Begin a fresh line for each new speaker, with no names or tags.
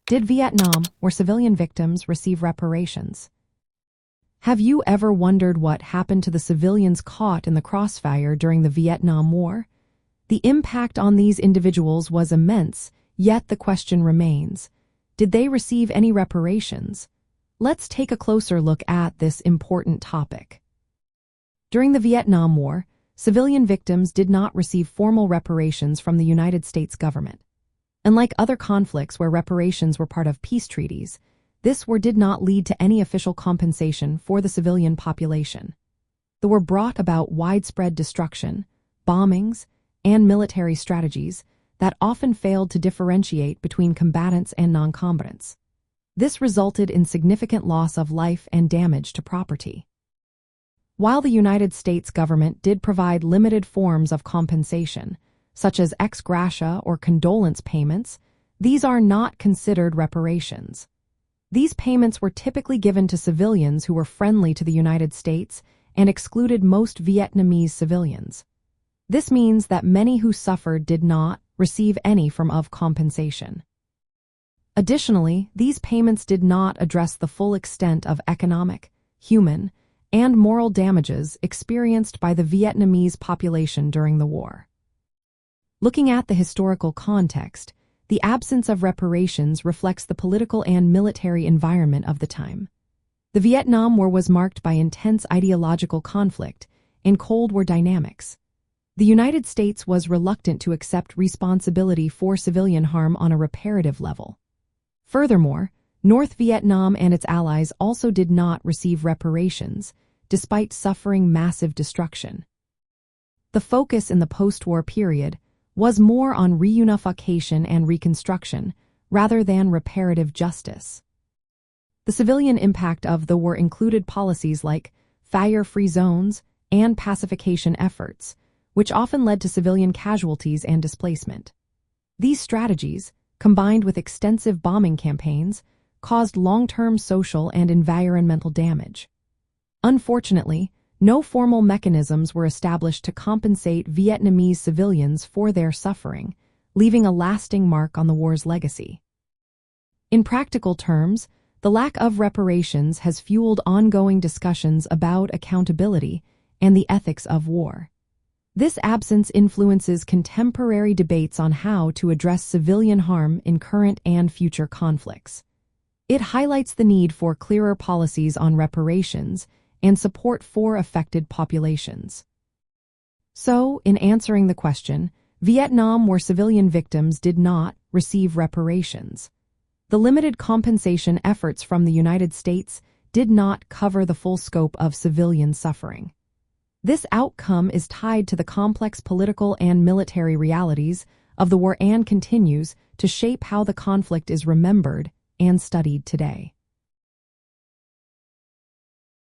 Did Vietnam or civilian victims receive reparations? Have you ever wondered what happened to the civilians caught in the crossfire during the Vietnam War? The impact on these individuals was immense, yet the question remains, did they receive any reparations? Let's take a closer look at this important topic. During the Vietnam War, civilian victims did not receive formal reparations from the United States government. Unlike other conflicts where reparations were part of peace treaties, this war did not lead to any official compensation for the civilian population. The war brought about widespread destruction, bombings, and military strategies that often failed to differentiate between combatants and non-combatants. This resulted in significant loss of life and damage to property. While the United States government did provide limited forms of compensation, such as ex gratia or condolence payments, these are not considered reparations. These payments were typically given to civilians who were friendly to the United States and excluded most Vietnamese civilians. This means that many who suffered did not receive any form of compensation. Additionally, these payments did not address the full extent of economic, human, and moral damages experienced by the Vietnamese population during the war. Looking at the historical context, the absence of reparations reflects the political and military environment of the time. The Vietnam War was marked by intense ideological conflict and Cold War dynamics. The United States was reluctant to accept responsibility for civilian harm on a reparative level. Furthermore, North Vietnam and its allies also did not receive reparations, despite suffering massive destruction. The focus in the post-war period was more on reunification and reconstruction rather than reparative justice. The civilian impact of the war included policies like fire-free zones and pacification efforts, which often led to civilian casualties and displacement. These strategies, combined with extensive bombing campaigns, caused long-term social and environmental damage. Unfortunately, no formal mechanisms were established to compensate Vietnamese civilians for their suffering, leaving a lasting mark on the war's legacy. In practical terms, the lack of reparations has fueled ongoing discussions about accountability and the ethics of war. This absence influences contemporary debates on how to address civilian harm in current and future conflicts. It highlights the need for clearer policies on reparations and support for affected populations. So, in answering the question, Vietnam War civilian victims did not receive reparations. The limited compensation efforts from the United States did not cover the full scope of civilian suffering. This outcome is tied to the complex political and military realities of the war and continues to shape how the conflict is remembered and studied today.